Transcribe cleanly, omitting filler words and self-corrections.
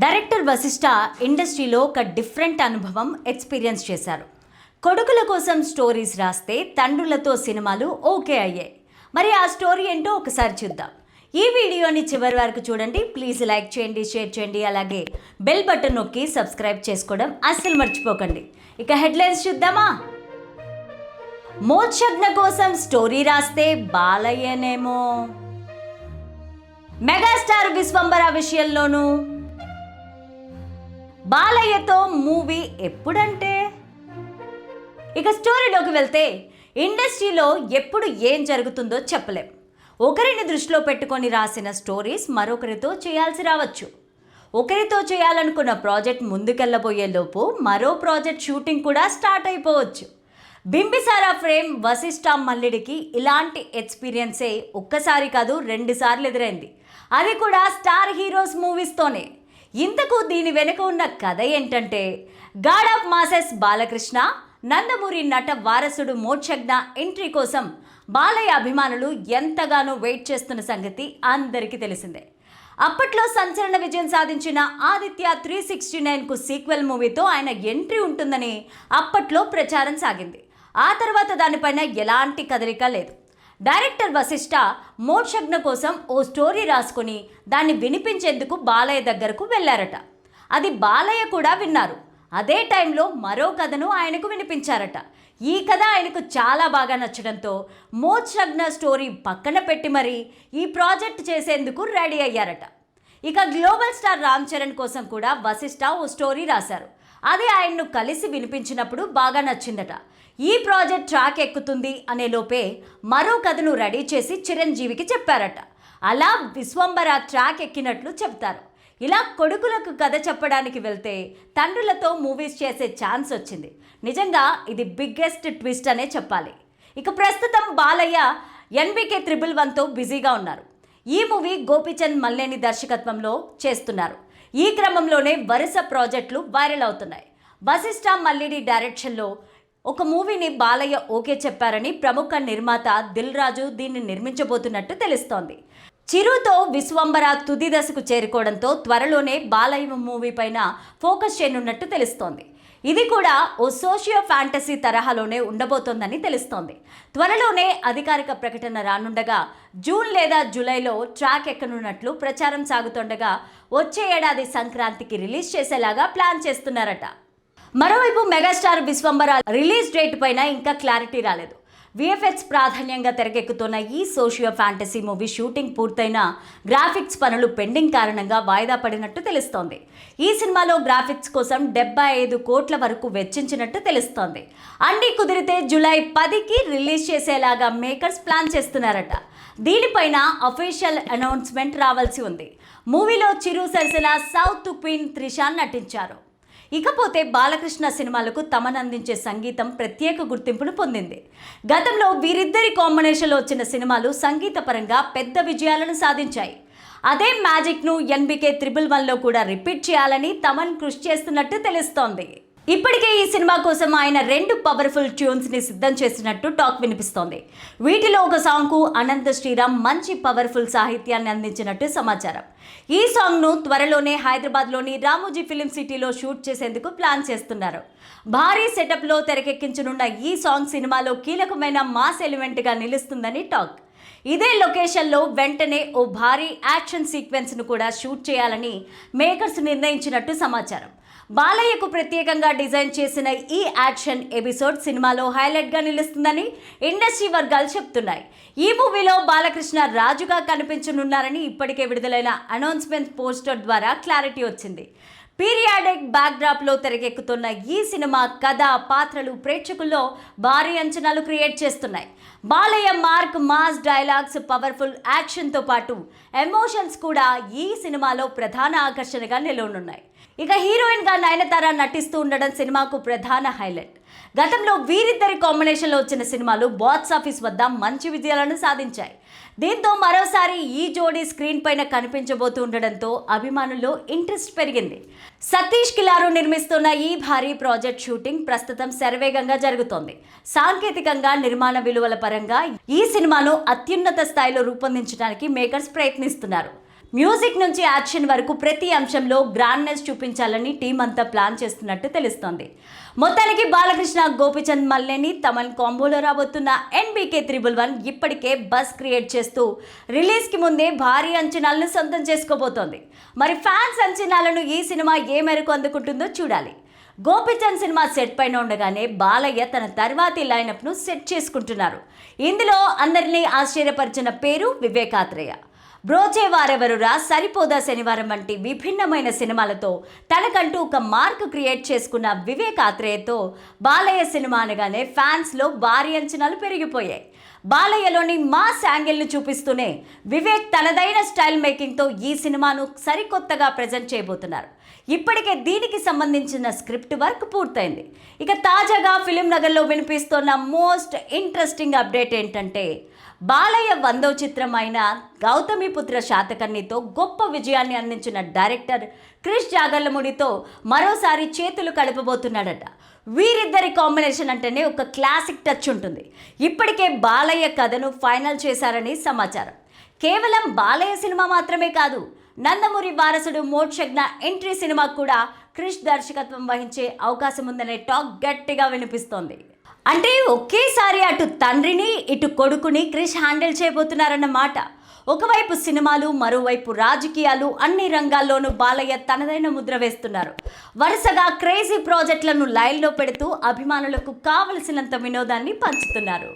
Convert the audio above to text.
Director Vashishtha ఇండస్ట్రీలో ఒక different అనుభవం ఎక్స్పీరియన్స్ చేశారు. కొడుకుల కోసం స్టోరీస్ రాస్తే తండ్రులతో సినిమాలు ఓకే అయ్యాయి. మరి ఆ స్టోరీ ఏంటో ఒకసారి చూద్దాం. ఈ వీడియోని చివరి వరకు చూడండి. ప్లీజ్ లైక్ చేయండి, షేర్ చేయండి, అలాగే బెల్ బటన్ నొక్కి సబ్స్క్రైబ్ చేసుకోవడం అస్సలు మర్చిపోకండి. ఇక హెడ్లైన్స్ చూద్దామా. మోక్షజ్ఞ కోసం స్టోరీ రాస్తే బాలయ్యనేమో. మెగాస్టార్ విశ్వంబర విషయంలోనూ బాలయ్యతో మూవీ ఎప్పుడంటే. ఇక స్టోరీలోకి వెళ్తే ఇండస్ట్రీలో ఎప్పుడు ఏం జరుగుతుందో చెప్పలేం. ఒకరిని దృష్టిలో పెట్టుకొని రాసిన స్టోరీస్ మరొకరితో చేయాల్సి రావచ్చు. ఒకరితో చేయాలనుకున్న ప్రాజెక్ట్ ముందుకెళ్ళబోయే లోపు మరో ప్రాజెక్ట్ షూటింగ్ కూడా స్టార్ట్ అయిపోవచ్చు. బింబిసారా ఫ్రేమ్ వశిష్ఠ మల్లిడికి ఇలాంటి ఎక్స్పీరియన్సే ఒక్కసారి కాదు 2 సార్లు ఎదురైంది. అది కూడా స్టార్ హీరోస్ మూవీస్తోనే. ఇంతకు దీని వెనుక ఉన్న కథ ఏంటంటే, God of masses Balakrishna, Nandamuri నట వారసుడు మోక్షజ్ఞ ఎంట్రీ కోసం బాలయ్య అభిమానులు ఎంతగానో వెయిట్ చేస్తున్న సంగతి అందరికీ తెలిసిందే. అప్పట్లో సంచలన విజయం సాధించిన ఆదిత్య 369కు సీక్వెల్ మూవీతో ఆయన ఎంట్రీ ఉంటుందని అప్పట్లో ప్రచారం సాగింది. ఆ తర్వాత దానిపైన ఎలాంటి కదలిక లేదు. డైరెక్టర్ వశిష్ఠ మోక్షజ్ఞ కోసం ఓ స్టోరీ రాసుకొని దాన్ని వినిపించేందుకు బాలయ్య దగ్గరకు వెళ్ళారట. అది బాలయ్య కూడా విన్నారు. అదే టైంలో మరో కథను ఆయనకు వినిపించారట. ఈ కథ ఆయనకు చాలా బాగా నచ్చడంతో మోక్షజ్ఞ స్టోరీ పక్కన పెట్టి మరీ ఈ ప్రాజెక్ట్ చేసేందుకు రెడీ అయ్యారట. ఇక గ్లోబల్ స్టార్ రామ్ చరణ్ కోసం కూడా వశిష్ఠ ఓ స్టోరీ రాశారు. అది ఆయన్ను కలిసి వినిపించినప్పుడు బాగా నచ్చిందట. ఈ ప్రాజెక్ట్ ట్రాక్ ఎక్కుతుంది అనే లోపే మరో కథను రెడీ చేసి చిరంజీవికి చెప్పారట. అలా విశ్వంబర ట్రాక్ ఎక్కినట్లు చెప్తారు. ఇలా కొడుకులకు కథ చెప్పడానికి వెళ్తే తండ్రులతో మూవీస్ చేసే ఛాన్స్ వచ్చింది. నిజంగా ఇది బిగ్గెస్ట్ ట్విస్ట్ అనే చెప్పాలి. ఇక ప్రస్తుతం బాలయ్య NBK 111తో బిజీగా ఉన్నారు. ఈ మూవీ గోపీచంద్ మల్లేని దర్శకత్వంలో చేస్తున్నారు. ఈ క్రమంలోనే వరుస ప్రాజెక్టులు వైరల్ అవుతున్నాయి. వశిష్ఠ మల్లిడి డైరెక్షన్లో ఒక మూవీని బాలయ్య ఓకే చెప్పారని ప్రముఖ నిర్మాత దిల్ రాజు దీన్ని నిర్మించబోతున్నట్టు తెలుస్తోంది. చిరుతో విశ్వంబర తుది దశకు చేరుకోవడంతో త్వరలోనే బాలయ్య మూవీ పైన ఫోకస్ చేయనున్నట్టు తెలుస్తోంది. ఇది కూడా ఓ సోషియో ఫ్యాంటసీ తరహాలోనే ఉండబోతోందని తెలుస్తోంది. త్వరలోనే అధికారిక ప్రకటన రానుండగా జూన్ లేదా జూలైలో ట్రాక్ ఎక్కనున్నట్లు ప్రచారం సాగుతుండగా వచ్చే ఏడాది సంక్రాంతికి రిలీజ్ చేసేలాగా ప్లాన్ చేస్తున్నారట. మరోవైపు మెగాస్టార్ విశ్వంబర రిలీజ్ డేట్ పైన ఇంకా క్లారిటీ రాలేదు. VFX ప్రాధాన్యంగా తెరకెక్కుతున్న ఈ సోషియో ఫ్యాంటసీ మూవీ షూటింగ్ పూర్తయిన గ్రాఫిక్స్ పనులు పెండింగ్ కారణంగా వాయిదా పడినట్టు తెలుస్తోంది. ఈ సినిమాలో గ్రాఫిక్స్ కోసం 75 కోట్ల వరకు వెచ్చించినట్టు తెలుస్తోంది. అన్నీ కుదిరితే జూలై 10కి రిలీజ్ చేసేలాగా మేకర్స్ ప్లాన్ చేస్తున్నారట. దీనిపైన అఫీషియల్ అనౌన్స్మెంట్ రావాల్సి ఉంది. మూవీలో చిరు సరసన సౌత్ క్వీన్ త్రిష నటించారు. ఇకపోతే బాలకృష్ణ సినిమాలకు తమనందించే సంగీతం ప్రత్యేక గుర్తింపును పొందింది. గతంలో వీరిద్దరి కాంబినేషన్లో వచ్చిన సినిమాలు సంగీతపరంగా పెద్ద విజయాలను సాధించాయి. అదే మ్యాజిక్ను NBK 111లో కూడా రిపీట్ చేయాలని తమన్ కృషి చేస్తున్నట్టు తెలుస్తోంది. ఇప్పటికే ఈ సినిమా కోసం ఆయన 2 పవర్ఫుల్ ట్యూన్స్ని సిద్ధం చేసినట్టు టాక్ వినిపిస్తోంది. వీటిలో ఒక సాంగ్కు అనంత శ్రీరామ్ మంచి పవర్ఫుల్ సాహిత్యాన్ని అందించినట్టు సమాచారం. ఈ సాంగ్ను త్వరలోనే హైదరాబాద్లోని రామోజీ ఫిలిం సిటీలో షూట్ చేసేందుకు ప్లాన్ చేస్తున్నారు. భారీ సెటప్లో తెరకెక్కించనున్న ఈ సాంగ్ సినిమాలో కీలకమైన మాస్ ఎలిమెంట్గా నిలుస్తుందని టాక్. ఇదే లొకేషన్లో వెంటనే ఓ భారీ యాక్షన్ సీక్వెన్స్ను కూడా షూట్ చేయాలని మేకర్స్ నిర్ణయించినట్టు సమాచారం. బాలయ్యకు ప్రత్యేకంగా డిజైన్ చేసిన ఈ యాక్షన్ ఎపిసోడ్ సినిమాలో హైలైట్గా నిలుస్తుందని ఇండస్ట్రీ వర్గాలు చెప్తున్నాయి. ఈ మూవీలో బాలకృష్ణ రాజుగా కనిపించనున్నారని ఇప్పటికే విడుదలైన అనౌన్స్మెంట్ పోస్టర్ ద్వారా క్లారిటీ వచ్చింది. పీరియాడిక్ బ్యాక్డ్రాప్లో తెరకెక్కుతున్న ఈ సినిమా కథ, పాత్రలు ప్రేక్షకుల్లో భారీ అంచనాలు క్రియేట్ చేస్తున్నాయి. Balayya mark, mass dialogues, powerful యాక్షన్తో పాటు ఎమోషన్స్ కూడా ఈ సినిమాలో ప్రధాన ఆకర్షణగా నిలవనున్నాయి. ఇక హీరోయిన్గా నయనతార నటిస్తూ ఉండడం సినిమాకు ప్రధాన హైలైట్. గతంలో వీరిద్దరి కాంబినేషన్లో వచ్చిన సినిమాలు బాక్స్ ఆఫీస్ వద్ద మంచి విజయాలను సాధించాయి. దీంతో మరోసారి ఈ జోడీ స్క్రీన్ పైన కనిపించబోతూ ఉండడంతో అభిమానుల్లో ఇంట్రెస్ట్ పెరిగింది. సతీష్ కిలారు నిర్మిస్తున్న ఈ భారీ ప్రాజెక్ట్ షూటింగ్ ప్రస్తుతం శరవేగంగా జరుగుతోంది. సాంకేతికంగా, నిర్మాణ విలువల పరంగా ఈ సినిమాను అత్యున్నత స్థాయిలో రూపొందించడానికి మేకర్స్ ప్రయత్నిస్తున్నారు. మ్యూజిక్ నుంచి యాక్షన్ వరకు ప్రతి అంశంలో గ్రాండ్నెస్ చూపించాలని టీం అంతా ప్లాన్ చేస్తున్నట్టు తెలుస్తోంది. మొత్తానికి బాలకృష్ణ, గోపీచంద్ మల్లేని తమన్ కాంబోలో రాబోతున్న NBK 111 ఇప్పటికే బస్ క్రియేట్ చేస్తూ రిలీజ్కి ముందే భారీ అంచనాలను సొంతం చేసుకోబోతోంది. మరి ఫ్యాన్స్ అంచనాలను ఈ సినిమా ఏ మేరకు అందుకుంటుందో చూడాలి. గోపీచంద్ సినిమా సెట్ పైన ఉండగానే బాలయ్య తన తర్వాతి లైనప్ను సెట్ చేసుకుంటున్నారు. ఇందులో అందరినీ ఆశ్చర్యపరిచిన పేరు వివేకాత్రేయ. బ్రోచే వారెవరురా, సరిపోదా శనివారం వంటి విభిన్నమైన సినిమాలతో తనకంటూ ఒక మార్క్ క్రియేట్ చేసుకున్న వివేకాత్రేయతో బాలయ్య సినిమా అనగానే ఫ్యాన్స్లో భారీ అంచనాలు పెరిగిపోయాయి. బాలయ్యలోని మాస్ యాంగిల్ను చూపిస్తూనే వివేక్ తనదైన స్టైల్ మేకింగ్తో ఈ సినిమాను సరికొత్తగా ప్రజెంట్ చేయబోతున్నారు. ఇప్పటికే దీనికి సంబంధించిన స్క్రిప్ట్ వర్క్ పూర్తయింది. ఇక తాజాగా ఫిలిం నగర్లో వినిపిస్తున్న మోస్ట్ ఇంట్రెస్టింగ్ అప్డేట్ ఏంటంటే, బాలయ్య 100వ చిత్రం అయిన గౌతమిపుత్ర శాతకర్ణితో గొప్ప విజయాన్ని అందించిన డైరెక్టర్ క్రిష్ జాగర్లమూడితో మరోసారి చేతులు కలపబోతున్నాడట. వీరిద్దరి కాంబినేషన్ అంటేనే ఒక క్లాసిక్ టచ్ ఉంటుంది. ఇప్పటికే బాలయ్య కథను ఫైనల్ చేశారని సమాచారం. కేవలం బాలయ్య సినిమా మాత్రమే కాదు, నందమూరి వారసుడు మోక్షజ్ఞ ఎంట్రీ సినిమాకు కూడా క్రిష్ దర్శకత్వం వహించే అవకాశం ఉందనే టాక్ గట్టిగా వినిపిస్తోంది. అంటే ఒకేసారి అటు తండ్రిని ఇటు కొడుకుని క్రిష్ హ్యాండిల్ చేయబోతున్నారన్నమాట. ఒకవైపు సినిమాలు, మరోవైపు రాజకీయాలు, అన్ని రంగాల్లోనూ బాలయ్య తనదైన ముద్ర వేస్తున్నారు. వరుసగా క్రేజీ ప్రాజెక్టులను లైన్లో పెడుతూ అభిమానులకు కావలసినంత వినోదాన్ని పంచుతున్నారు.